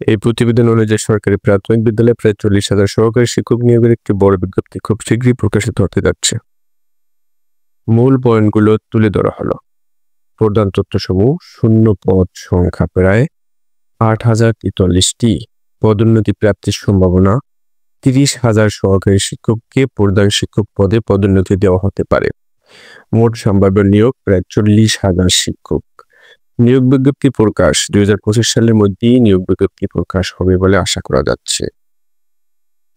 এই প্রতিবেদন অনুযায়ী সরকারি প্রাথমিক বিদ্যালয়ে প্রায় 40,000 সহকারী শিক্ষক নিয়োগের একটি বড় বিজ্ঞপ্তি খুব শীঘ্রই প্রকাশিত হতে যাচ্ছে। মূল পয়েন্টগুলো তুলে ধরা হলো। প্রধান তথ্যসমূহ: শূন্য পদ সংখ্যা প্রায় 8,043টি, পদোন্নতি প্রাপ্তির সম্ভাবনা 30,000 সহকারী শিক্ষককে প্রধান শিক্ষক পদে পদোন্নতি দেওয়া হতে পারে। মোট সম্ভাব্য নিয়োগ প্রায় 40,000 শিক্ষক। নিয়োগ বিজ্ঞপ্তি প্রকাশ 2025 সালের মধ্যেই নিয়োগ বিজ্ঞপ্তি প্রকাশ হবে বলে আশা করা যাচ্ছে।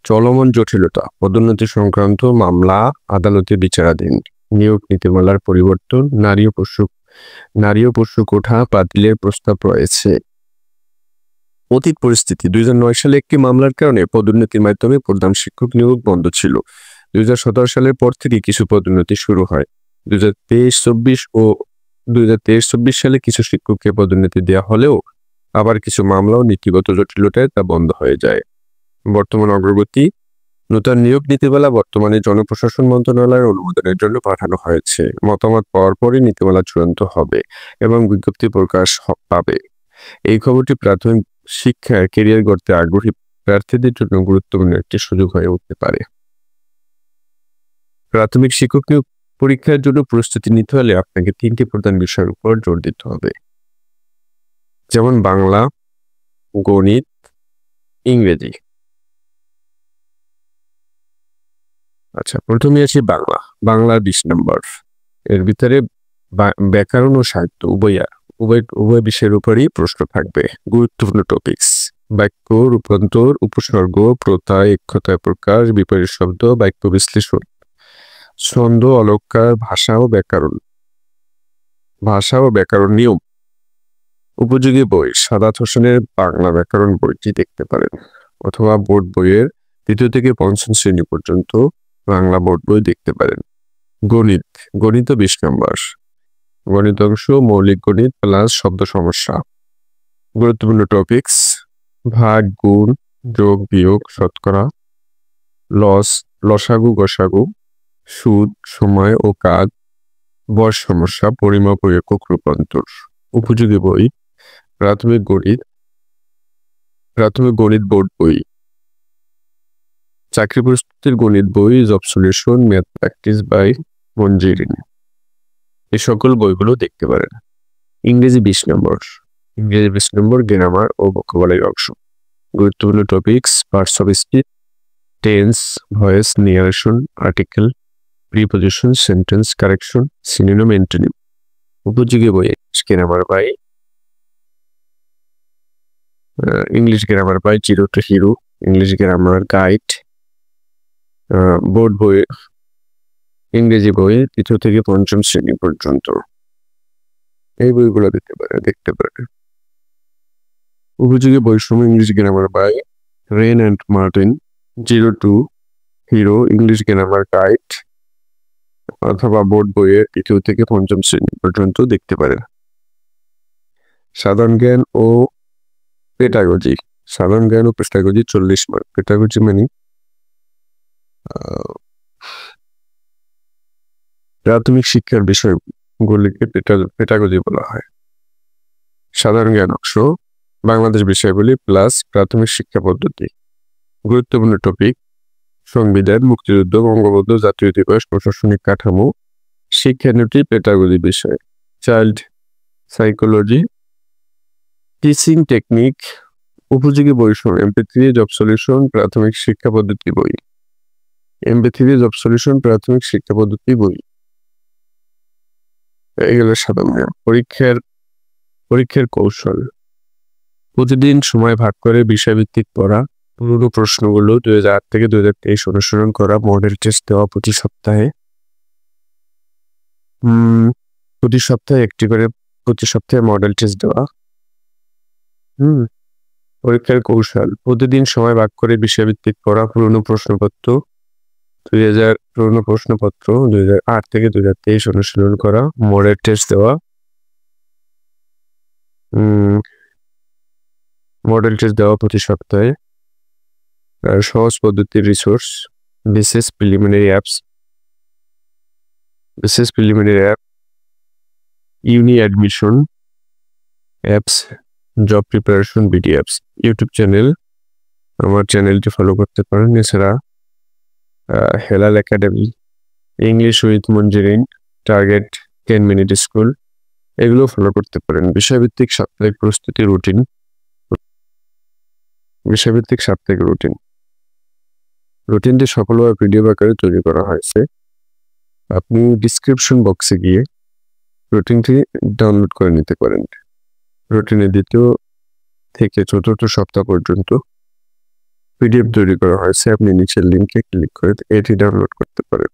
চলমান জটিলতা: পদোন্নতি সংক্রান্ত মামলা আদালতে বিচারাধীন। নিয়োগ নীতিমালার পরিবর্তন, নারী ও পশু কোঠা বাতিলের প্রস্তাব রয়েছে। অতীত পরিস্থিতি: 2009 সালে একটি মামলার কারণে পদোন্নতির মাধ্যমে প্রধান শিক্ষক নিয়োগ বন্ধ ছিল। 2017 সালের পর থেকে কিছু পদোন্নতি শুরু হয়। 2023-24 সালে কিছু শিক্ষককে পদোন্নতি দেওয়া হলেও আবার কিছু মামলা ও নীতিগত জটিলতায় তা বন্ধ হয়ে যায়। বর্তমান অগ্রগতি: নতুন নিয়োগ নীতিমালা বর্তমানে জনপ্রশাসন মন্ত্রণালয়ের অনুমোদনের জন্য পাঠানো হয়েছে। মতামত পাওয়ার পরই নীতিমালা চূড়ান্ত হবে এবং বিজ্ঞপ্তি প্রকাশ পাবে। এই খবরটি প্রাথমিক শিক্ষার ক্যারিয়ার গড়তে আগ্রহী প্রার্থীদের জন্য গুরুত্বপূর্ণ একটি সুযোগ হয়ে উঠতে পারে। প্রাথমিক শিক্ষক নিয়োগ পরীক্ষার জন্য প্রস্তুতি নিতে হলে আপনাকে 3টি প্রধান বিষয়ের উপর জোর দিতে হবে, যেমন বাংলা, গণিত, ইংরেজি। আচ্ছা, প্রথমে আসি বাংলার 20 নম্বর। এর ভিতরে ব্যাকরণ ও সাহিত্য উভয় বিষয়ের উপরই প্রশ্ন থাকবে। গুরুত্বপূর্ণ টপিকস: বাক্য রূপান্তর, উপসর্গ, প্রত্যয়, একতায় প্রকাশ, বিপরীত শব্দ, বাক্য বিশ্লেষণ, ছন্দ, অলঙ্কার, ভাষা ও ব্যাকরণ নিয়ম। উপযোগী বই: সাদাত হোসেনের বাংলা ব্যাকরণ বইটি দেখতে পারেন, অথবা বোর্ড বইয়ের 3য় থেকে 5ম শ্রেণী পর্যন্ত বাংলা বোর্ড বই দেখতে পারেন। গণিত 20 নম্বর। গণিত অংশ: মৌলিক গণিত প্লাস শব্দ সমস্যা। গুরুত্বপূর্ণ টপিকস: ভাগ, গুণ, যোগ, বিয়োগ, শতকরা, লসাগু, গসাগু, সুদ, সময় ও কাজ, বয়স সমস্যা, পরিমাপ ও একক রূপান্তর। উপযোগী বই: প্রাথমিক গণিত বোর্ড বই, চাকরি প্রস্তুতির গণিত বই, job solution, math practice by Monjurin. এই সকল বইগুলো দেখতে পারেন। ইংরেজি 20 নম্বর। গ্রামার ও ভোকাবুলারি অংশ। গুরুত্বপূর্ণ topics: parts of speech, tense, voice, narration, article, preposition, sentence correction, synonym, antonym. উপযোগী বই: English grammar by zero to hero, English grammar guide. Board বই, ইংরেজি বই 3য় থেকে 5ম শ্রেণী পর্যন্ত। এই বইগুলো দেখতে পারে। উপযোগী বইসমূহ: English grammar by Wren and Martin, zero to hero, English grammar guide, অথবা বোর্ড বইয়ের 3য় থেকে 5ম শ্রেণী পর্যন্ত দেখতে পারেন। সাধারণ জ্ঞান ও পেডাগজি 40 মার্ক। পেডাগজি মানে প্রাথমিক শিক্ষার বিষয়গুলিকে পেডাগজি বলা হয়। সাধারণ জ্ঞান অংশ: বাংলাদেশ বিষয়গুলি প্লাস প্রাথমিক শিক্ষা পদ্ধতি। গুরুত্বপূর্ণ টপিক: সংবিধান, মুক্তিযুদ্ধ, বঙ্গবন্ধু, জাতীয় দিবস, প্রশাসনিক কাঠামো, শিক্ষানীতি, পেডাগজি বিষয়। Child psychology, teaching technique. উপযোগী বইসমূহ: MP3 জব সলিউশন, প্রাথমিক শিক্ষা পদ্ধতি বই। MP3 জব সলিউশন, প্রাথমিক শিক্ষা পদ্ধতি বই। এগুলো সাধারণ জ্ঞান। পরীক্ষার কৌশল: প্রতিদিন সময় ভাগ করে বিষয়ভিত্তিক পড়া, পুরনো প্রশ্নগুলো 2008 থেকে 2023 অনুসরণ করা, মডেল টেস্ট দেওয়া প্রতি সপ্তাহে একটি করে, প্রতি সপ্তাহে মডেল টেস্ট দেওয়া। পরীক্ষার কৌশল: প্রতিদিন সময় ভাগ করে বিষয়ভিত্তিক পড়া, পুরনো প্রশ্নপত্র 2008 থেকে 2023 অনুসরণ করা, মডেল টেস্ট দেওয়া। প্রতি সপ্তাহে। সহজ পদ্ধতির রিসোর্স: বিশেষ preliminary app, uni admission apps, job preparation BD apps YouTube channel, আমার চ্যানেলটি ফলো করতে পারেন। এছাড়া Helal academy, English with Monjurin, target 10 minute school, এগুলো ফলো করতে পারেন। বিষয়ভিত্তিক সাপ্তাহিক প্রস্তুতি রুটিন, রুটিনটি সফলভাবে পিডিএফ আকারে তৈরি করা হয়েছে। আপনি ডিসক্রিপশন বক্সে গিয়ে রুটিনটি ডাউনলোড করে নিতে পারেন। রুটিনে 2য় থেকে 4র্থ সপ্তাহ পর্যন্ত পিডিএফ তৈরি করা হয়েছে। আপনি নিচের লিঙ্কে ক্লিক করে এটি ডাউনলোড করতে পারেন।